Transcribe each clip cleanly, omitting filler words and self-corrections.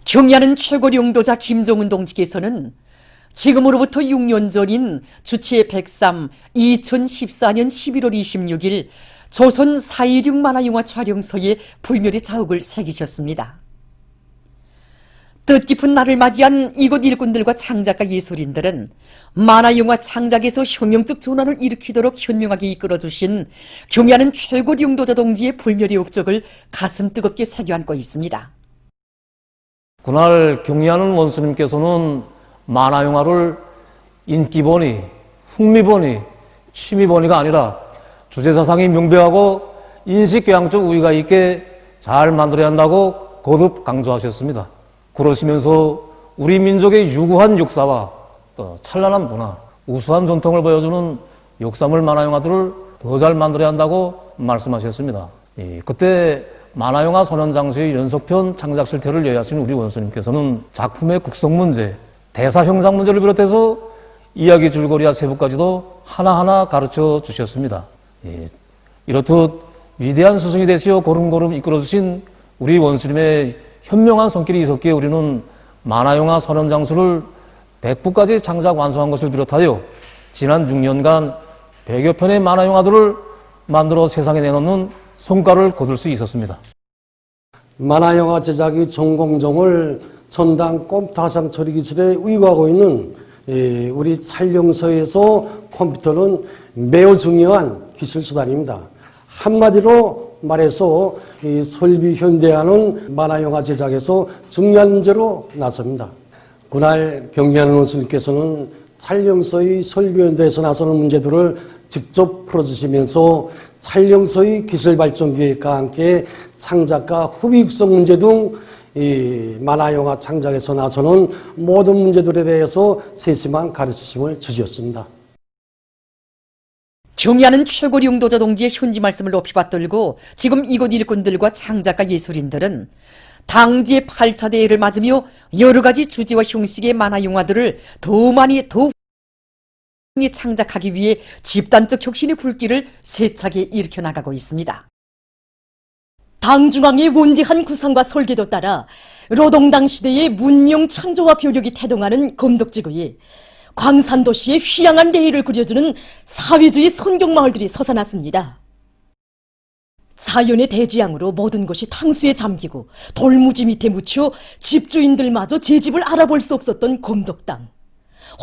경야는 최고 용도자 김종은 동지께서는 지금으로부터 6년 전인 주치의 103 2014년 11월 26일 조선 4.16 만화영화 촬영서에 불멸의 자욱을 새기셨습니다. 뜻깊은 날을 맞이한 이곳 일꾼들과 창작가 예술인들은 만화영화 창작에서 혁명적 전환을 일으키도록 현명하게 이끌어주신 경야는 최고 용도자 동지의 불멸의 업적을 가슴 뜨겁게 새겨안고 있습니다. 그날 경야는 원수님께서는 만화영화를 인기본위, 흥미본위, 취미본위가 아니라 주제사상이 명백하고 인식교양적 우위가 있게 잘 만들어야 한다고 거듭 강조하셨습니다. 그러시면서 우리 민족의 유구한 역사와 찬란한 문화, 우수한 전통을 보여주는 역사물 만화영화들을 더 잘 만들어야 한다고 말씀하셨습니다. 그때 만화영화 선언장수의 연속편 창작 실태를 요약하신 우리 원수님께서는 작품의 국성 문제, 대사 형상 문제를 비롯해서 이야기 줄거리와 세부까지도 하나하나 가르쳐 주셨습니다. 이렇듯 위대한 스승이 되시어 고름고름 이끌어주신 우리 원수님의 현명한 손길이 있었기에 우리는 만화영화 선언장수를 100부까지 창작 완성한 것을 비롯하여 지난 6년간 100여 편의 만화영화들을 만들어 세상에 내놓는 성과를 거둘 수 있었습니다. 만화영화 제작의 전공정을 전당 컴퓨터상 처리 기술에 의거하고 있는 우리 촬영소에서 컴퓨터는 매우 중요한 기술 수단입니다. 한마디로 말해서 이 설비 현대화는 만화영화 제작에서 중요한 문제로 나섭니다. 그날 경야는 원수님께서는 촬영소의 설비 현대에서 나서는 문제들을 직접 풀어주시면서 촬영소의 기술 발전 계획과 함께 창작과 후비 육성 문제 등 이 만화영화 창작에서 나서는 모든 문제들에 대해서 세심한 가르치심을 주셨습니다. 경야는 최고 용도자 동지의 현지 말씀을 높이 받들고 지금 이곳 일꾼들과 창작가 예술인들은 당지의 8차 대회를 맞으며 여러 가지 주제와 형식의 만화영화들을 더 많이 창작하기 위해 집단적 혁신의 불길을 세차게 일으켜 나가고 있습니다. 당중앙의 원대한 구상과 설계도 따라 노동당 시대의 문명 창조와 벼력이 태동하는 검덕지구에 광산도시의 휘황한 레일을 그려주는 사회주의 선경마을들이 솟아났습니다. 자연의 대지양으로 모든 것이 탕수에 잠기고 돌무지 밑에 묻혀 집주인들마저 제 집을 알아볼 수 없었던 검덕당.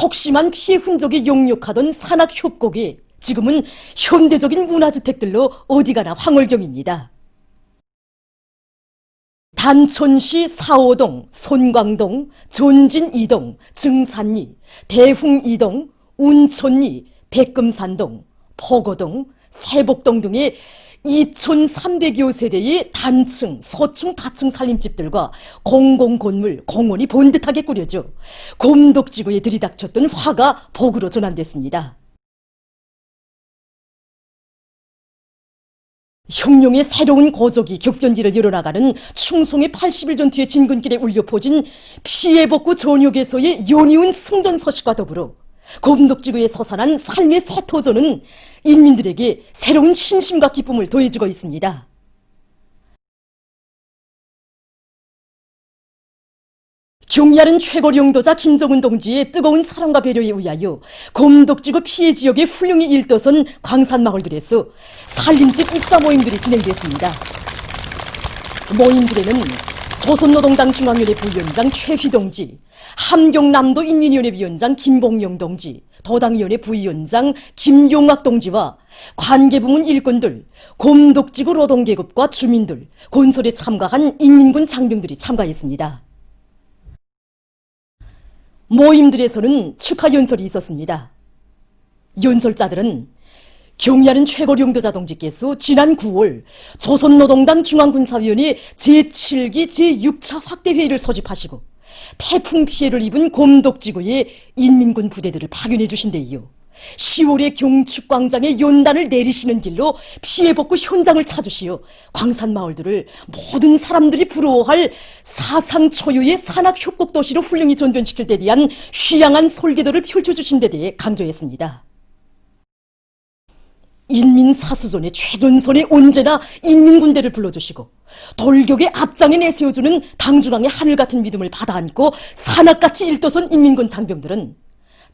혹심한 피해 흔적이 역력하던 산악협곡이 지금은 현대적인 문화주택들로 어디가나 황홀경입니다. 단천시 사오동, 손광동, 전진 2동, 증산리, 대흥 2동, 운천리, 백금산동, 포고동, 세복동 등의 2,300여 세대의 단층, 소층, 다층 살림집들과 공공건물, 공원이 번듯하게 꾸려져 검덕지구에 들이닥쳤던 화가 복으로 전환됐습니다. 혁명의 새로운 고적이 격변기를 열어나가는 충송의 80일 전투의 진군길에 울려 퍼진 피해복구 전역에서의 연이은 승전 소식과 더불어 검덕지구에 솟아난 삶의 새토전은 인민들에게 새로운 신심과 기쁨을 더해주고 있습니다. 경야는 최고 용도자 김종은 동지의 뜨거운 사랑과 배려에 의하여 검덕지구 피해 지역의 훌륭히 일떠선 광산마을들에서 살림집 입사 모임들이 진행됐습니다. 모임들에는 조선노동당 중앙위원회 부위원장 최휘 동지, 함경남도 인민위원회 위원장 김봉영 동지, 도당위원회 부위원장 김용학 동지와 관계부문 일꾼들, 검덕지구 노동계급과 주민들, 건설에 참가한 인민군 장병들이 참가했습니다. 모임들에서는 축하 연설이 있었습니다. 연설자들은 경야는 최고 용도자 동지께서 지난 9월 조선노동당 중앙군사위원회 제7기 제6차 확대회의를 소집하시고 태풍 피해를 입은 검덕지구에 인민군 부대들을 파견해 주신 데 이어 10월에 경축광장에 연단을 내리시는 길로 피해복구 현장을 찾으시어 광산마을들을 모든 사람들이 부러워할 사상 초유의 산악협곡도시로 훌륭히 전변시킬 데 대한 휘황한 설계도를 펼쳐주신 데 대해 강조했습니다. 인민사수전의 최전선에 언제나 인민군대를 불러주시고 돌격의 앞장에 내세워주는 당중앙의 하늘같은 믿음을 받아안고 산악같이 일떠선 인민군 장병들은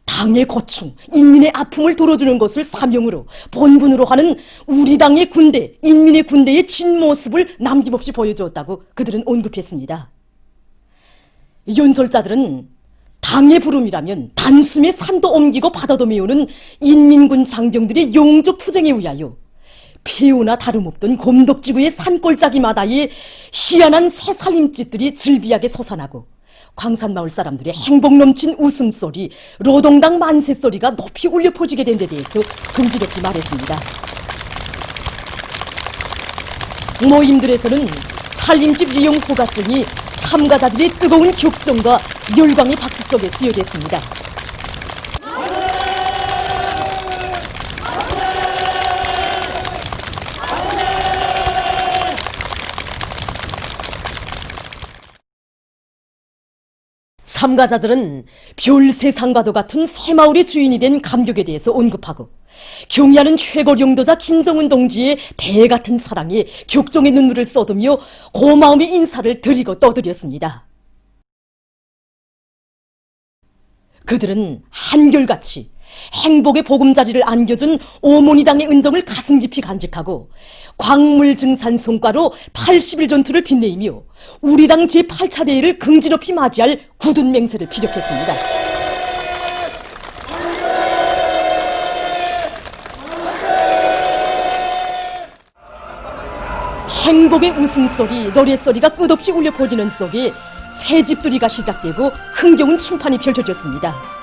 당의 고충, 인민의 아픔을 돌어주는 것을 사명으로 본분으로 하는 우리 당의 군대, 인민의 군대의 진모습을 남김없이 보여주었다고 그들은 언급했습니다. 연설자들은 당의 부름이라면 단숨에 산도 옮기고 바다도 메우는 인민군 장병들의 용적 투쟁에 의하여 폐우나 다름없던 곰덕지구의 산골짜기마다의 희한한 새살림집들이 즐비하게 솟아나고 광산마을 사람들의 행복 넘친 웃음소리, 노동당 만세소리가 높이 울려 퍼지게 된 데 대해서 긍지롭게 말했습니다. 모임들에서는 살림집 이용 호가증이 참가자들의 뜨거운 격정과 열광의 박수 속에 수여됐습니다. 참가자들은 별 세상과도 같은 새마을의 주인이 된 감격에 대해서 언급하고 경의하는 최고령도자 김정은 동지의 대같은 사랑에 격정의 눈물을 쏟으며 고마움의 인사를 드리고 떠들였습니다. 그들은 한결같이 행복의 보금자리를 안겨준 오모니당의 은정을 가슴 깊이 간직하고 광물증산 성과로 80일 전투를 빛내이며 우리 당 제8차 대회를 긍지롭히 맞이할 굳은 맹세를 피력했습니다. 행복의 웃음소리, 노랫소리가 끝없이 울려 퍼지는 속에 새집들이가 시작되고 흥겨운 춤판이 펼쳐졌습니다.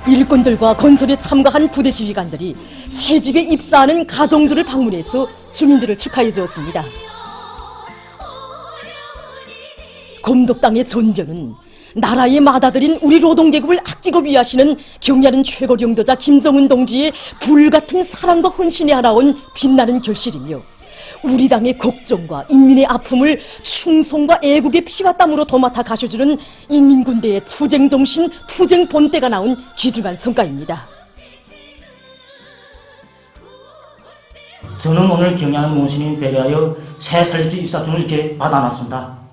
일꾼들과 건설에 참가한 부대 지휘관들이 새집에 입사하는 가정들을 방문해서 주민들을 축하해 주었습니다. 곰덕당의 전변은 나라의 맏아들인 우리 노동계급을 아끼고 위하시는 경의하는 최고령도자 김정은 동지의 불같은 사랑과 헌신에 하나온 빛나는 결실이며 우리 당의 걱정과 인민의 아픔을 충성과 애국의 피와 땀으로 도맡아 가셔주는 인민군대의 투쟁정신, 투쟁본때가 나온 귀중한 성과입니다. 저는 오늘 경의하는 문신인 배려하여 새 살림집 입사증을 이렇게 받아놨습니다.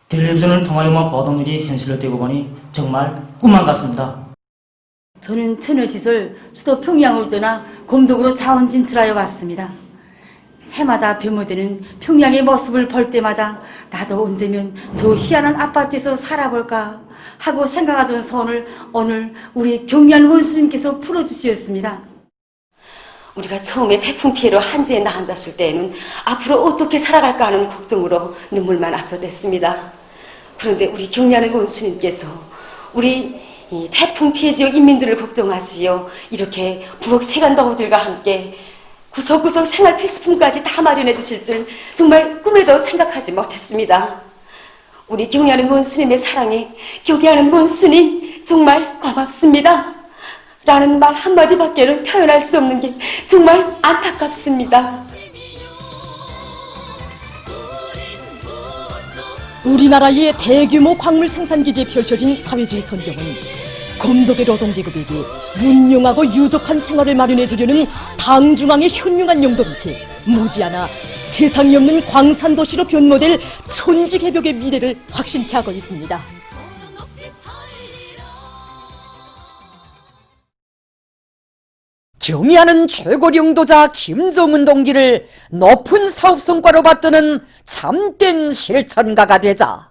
텔레비전을 통하여만 보던 일이 현실로 되고 보니 정말 꿈만 같습니다. 저는 천여시설 수도 평양을 떠나 곰덕으로 자원 진출하여 왔습니다. 해마다 벼무드는 평양의 모습을 볼 때마다 나도 언제면 저 희한한 아파트에서 살아볼까 하고 생각하던 소원을 오늘 우리 경의한 원수님께서 풀어주셨습니다. 우리가 처음에 태풍 피해로 한지에 나앉았을 때에는 앞으로 어떻게 살아갈까 하는 걱정으로 눈물만 앞서댔습니다. 그런데 우리 경의하는 원수님께서 우리 이 태풍 피해 지역 인민들을 걱정하시어 이렇게 부엌 세간동무들과 함께 구석구석 생활 필수품까지 다 마련해 주실 줄 정말 꿈에도 생각하지 못했습니다. 우리 경의하는 원수님의 사랑에 경의하는 원수님 정말 고맙습니다. 라는 말 한마디밖에는 표현할 수 없는 게 정말 안타깝습니다. 우리나라의 대규모 광물 생산기지에 펼쳐진 사회주의 선경은 곰덕의 노동계급에게 문명하고 유족한 생활을 마련해주려는 당중앙의 현명한 용도 밑에 무지하나 세상이 없는 광산도시로 변모될 천지개벽의 미래를 확신케 하고 있습니다. 경의하는 최고령도자 김정은 동지를 높은 사업 성과로 받드는 참된 실천가가 되자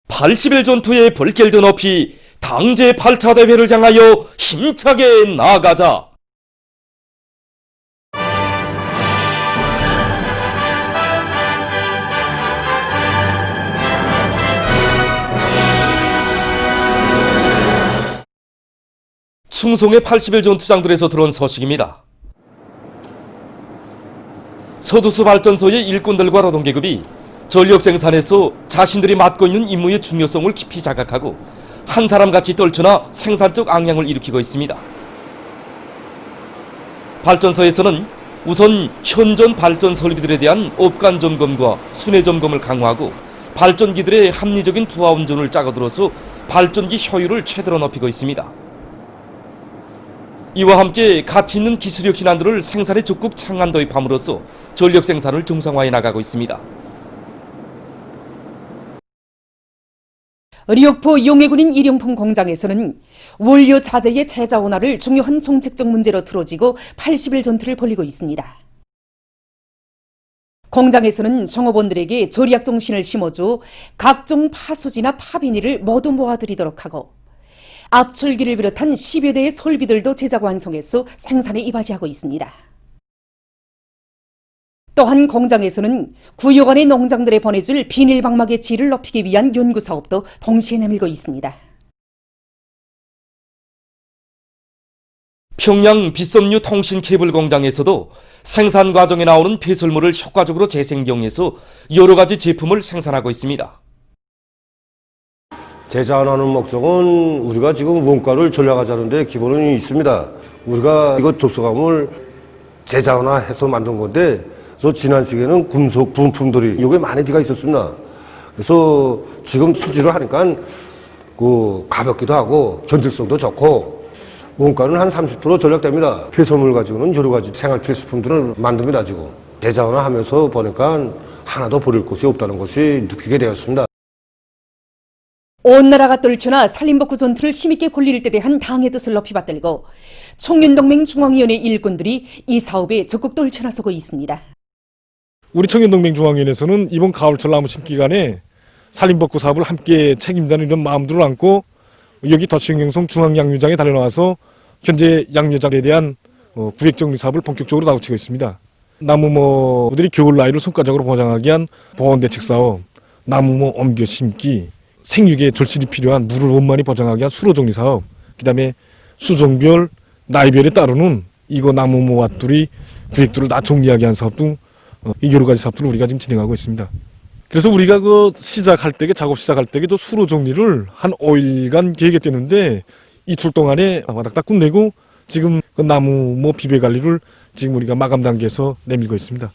80일 전투의 불길도 높이 당제 8차 대회를 향하여 힘차게 나아가자. 충송의 80일 전투장들에서 들어온 소식입니다. 서두수 발전소의 일꾼들과 노동계급이 전력 생산에서 자신들이 맡고 있는 임무의 중요성을 깊이 자각하고 한 사람같이 떨쳐나 생산적 악량을 일으키고 있습니다. 발전소에서는 우선 현존 발전 설비들에 대한 업간 점검과 순회 점검을 강화하고 발전기들의 합리적인 부하 운전을 짜고들어서 발전기 효율을 최대로 높이고 있습니다. 이와 함께 가치 있는 기술력 신안들을 생산에 적극 창안 도입함으로써 전력 생산을 정상화해 나가고 있습니다. 리옥포 용해군인 일용품 공장에서는 원료 자재의 제자 원화를 중요한 정책적 문제로 틀어지고 80일 전투를 벌이고 있습니다. 공장에서는 종업원들에게 절약 정신을 심어줘 각종 파수지나 파비닐을 모두 모아드리도록 하고 압출기를 비롯한 10여 대의 설비들도 제작 완성해서 생산에 이바지하고 있습니다. 또한 공장에서는 구역 안의 농장들에 보내줄 비닐방막의 질을 높이기 위한 연구사업도 동시에 내밀고 있습니다. 평양 빗섬유 통신 케이블 공장에서도 생산 과정에 나오는 폐설물을 효과적으로 재생경해서 여러 가지 제품을 생산하고 있습니다. 제자하는 목적은 우리가 지금 원가를 전략하자는데 기본은 있습니다. 우리가 이거 접속함을 제자화해서 만든 건데, 그래서 지난 시기에는 금속 부품들이 이게 많이 들어가 있었습니다. 그래서 지금 수지를 하니까 가볍기도 하고 견딜성도 좋고 원가는 한 30% 절약됩니다. 폐설물 가지고는 여러 가지 생활 필수품들을 만듭니다. 지금 제자화하면서 보니까 하나도 버릴 곳이 없다는 것이 느끼게 되었습니다. 온 나라가 떨쳐나 산림복구 전투를 힘있게 벌릴 때 대한 당의 뜻을 높이 받들고 청년동맹 중앙위원회 일꾼들이 이 사업에 적극 떨쳐나서고 있습니다. 우리 청년동맹 중앙위원회에서는 이번 가을철 나무 심기 간에 산림복구 사업을 함께 책임지는 이런 마음들을 안고 여기 덧신경성 중앙양류장에 달려나와서 현재 양류장에 대한 구획정리 사업을 본격적으로 다루치고 있습니다. 나무모들이 겨울 나이를 성과적으로 보장하기 위한 보온대책 사업, 나무모 옮겨 심기, 생육에 절실히 필요한 물을 원만히 보장하기 위한 수로정리 사업, 그 다음에 수종별, 나이별에 따르는 이거 나무모와 둘이 구획들을 다 정리하기 위한 사업 등 여러 가지 사업들을 우리가 지금 진행하고 있습니다. 그래서 우리가 작업 시작할 때에 저 수로 정리를 한 5일간 계획했는데 이틀 동안에 와닥닥 끝내고 지금 그 나무모 비배 관리를 지금 우리가 마감 단계에서 내밀고 있습니다.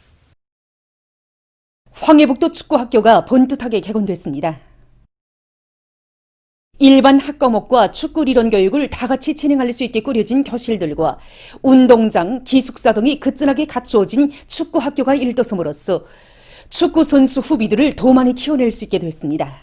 황해북도 축구학교가 번듯하게 개건됐습니다. 일반 학과목과 축구 리론 교육을 다 같이 진행할 수 있게 꾸려진 교실들과 운동장, 기숙사 등이 그진하게 갖추어진 축구학교가 일도섬으로써 축구 선수 후비들을 더 많이 키워낼 수 있게 됐습니다.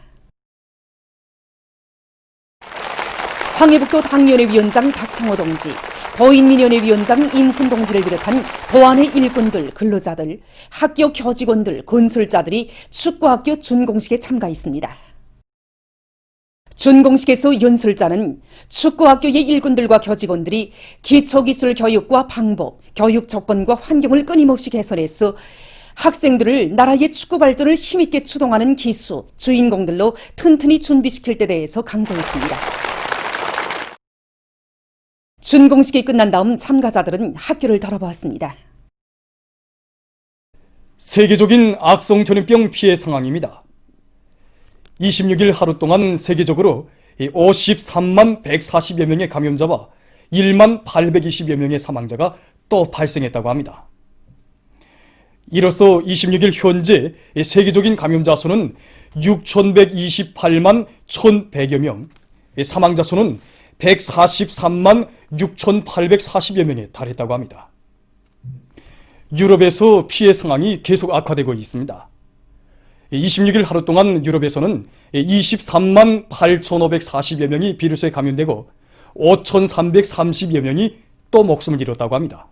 황해북도 당위원회 위원장 박창호 동지, 도인민위원회 위원장 임훈 동지를 비롯한 도안의 일꾼들, 근로자들, 학교 교직원들, 건설자들이 축구학교 준공식에 참가했습니다. 준공식에서 연설자는 축구학교의 일꾼들과 교직원들이 기초기술 교육과 방법, 교육 조건과 환경을 끊임없이 개선해서 학생들을 나라의 축구 발전을 힘있게 추동하는 기수, 주인공들로 튼튼히 준비시킬 때 대해서 강조했습니다. 준공식이 끝난 다음 참가자들은 학교를 돌아보았습니다. 세계적인 악성 전염병 피해 상황입니다. 26일 하루 동안 세계적으로 53만 140여 명의 감염자와 1만 820여 명의 사망자가 또 발생했다고 합니다. 이로써 26일 현재 세계적인 감염자 수는 6,128만 1,100여 명, 사망자 수는 143만 6,840여 명에 달했다고 합니다. 유럽에서 피해 상황이 계속 악화되고 있습니다. 26일 하루 동안 유럽에서는 23만 8,540여 명이 비루스에 감염되고 5,330여 명이 또 목숨을 잃었다고 합니다.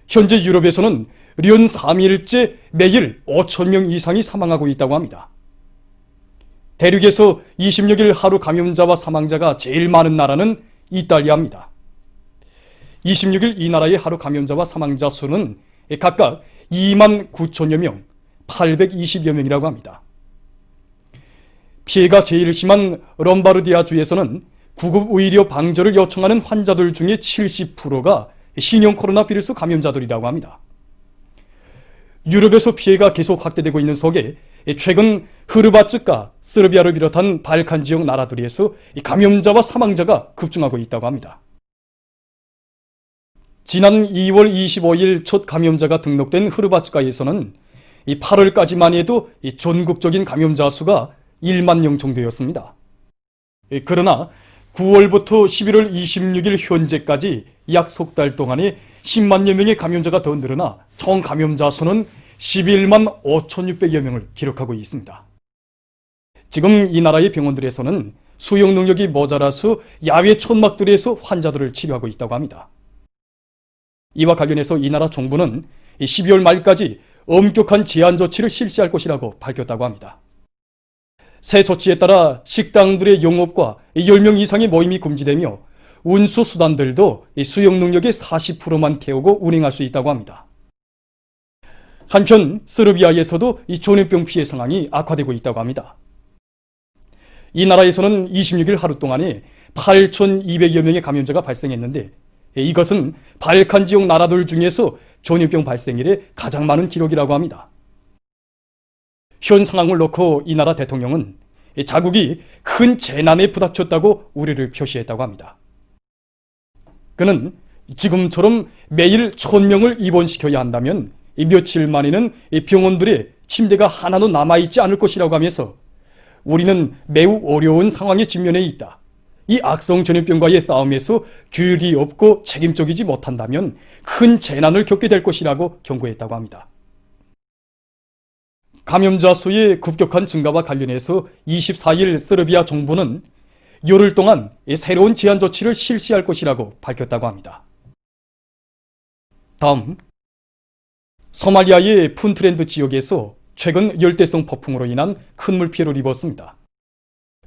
현재 유럽에서는 련 3일째 매일 5,000명 이상이 사망하고 있다고 합니다. 대륙에서 26일 하루 감염자와 사망자가 제일 많은 나라는 이탈리아입니다. 26일 이 나라의 하루 감염자와 사망자 수는 각각 2만 9천여 명, 820여 명이라고 합니다. 피해가 제일 심한 롬바르디아 주에서는 구급 의료 방조를 요청하는 환자들 중에 70%가 신형 코로나 바이러스 감염자들이라고 합니다. 유럽에서 피해가 계속 확대되고 있는 속에 최근 흐르바츠카, 서르비아를 비롯한 발칸 지역 나라들에서 감염자와 사망자가 급증하고 있다고 합니다. 지난 2월 25일 첫 감염자가 등록된 흐르바츠카에서는 이 8월까지만 해도 이 전국적인 감염자 수가 1만 명 정도였습니다. 그러나 9월부터 11월 26일 현재까지 약 석 달 동안에 10만여 명의 감염자가 더 늘어나 총 감염자 수는 11만 5,600여 명을 기록하고 있습니다. 지금 이 나라의 병원들에서는 수용 능력이 모자라서 야외 천막들에서 환자들을 치료하고 있다고 합니다. 이와 관련해서 이 나라 정부는 12월 말까지 엄격한 제한 조치를 실시할 것이라고 밝혔다고 합니다. 새 조치에 따라 식당들의 영업과 10명 이상의 모임이 금지되며 운수 수단들도 수용 능력의 40%만 태우고 운행할 수 있다고 합니다. 한편 서르비아에서도 이 전염병 피해 상황이 악화되고 있다고 합니다. 이 나라에서는 26일 하루 동안에 8,200여 명의 감염자가 발생했는데 이것은 발칸 지역 나라들 중에서 전염병 발생일에 가장 많은 기록이라고 합니다. 현 상황을 놓고 이 나라 대통령은 자국이 큰 재난에 부닥쳤다고 우려를 표시했다고 합니다. 그는 지금처럼 매일 1,000명을 입원시켜야 한다면 며칠 만에는 병원들의 침대가 하나도 남아있지 않을 것이라고 하면서 우리는 매우 어려운 상황에 직면해 있다. 이 악성 전염병과의 싸움에서 규율이 없고 책임적이지 못한다면 큰 재난을 겪게 될 것이라고 경고했다고 합니다. 감염자 수의 급격한 증가와 관련해서 24일 서르비아 정부는 열흘 동안 새로운 제한 조치를 실시할 것이라고 밝혔다고 합니다. 다음, 소말리아의 푼트랜드 지역에서 최근 열대성 폭풍으로 인한 큰 물 피해를 입었습니다.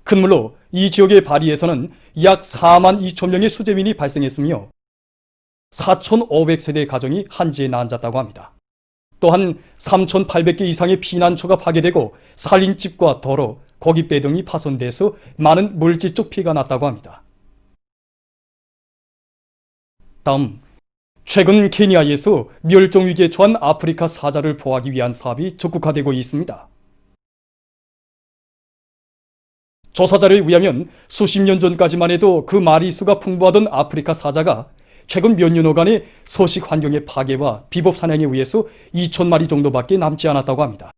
큰 물로 이 지역의 바리에서는 약 4만 2천 명의 수재민이 발생했으며 4,500세대의 가정이 한지에 나앉았다고 합니다. 또한 3,800개 이상의 피난처가 파괴되고 살림집과 도로, 고깃배 등이 파손돼서 많은 물질적 피해가 났다고 합니다. 다음, 최근 케니아에서 멸종위기에 처한 아프리카 사자를 보호하기 위한 사업이 적극화되고 있습니다. 조사 자료에 의하면 수십 년 전까지만 해도 그 마리수가 풍부하던 아프리카 사자가 최근 몇 년여간의 서식 환경의 파괴와 비법 사냥에 의해서 2,000마리 정도밖에 남지 않았다고 합니다.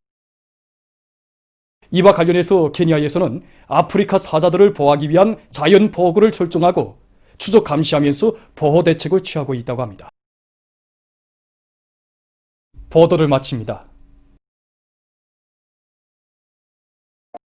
이와 관련해서 케니아에서는 아프리카 사자들을 보호하기 위한 자연 보호구를 설정하고 추적 감시하면서 보호 대책을 취하고 있다고 합니다. 보도를 마칩니다.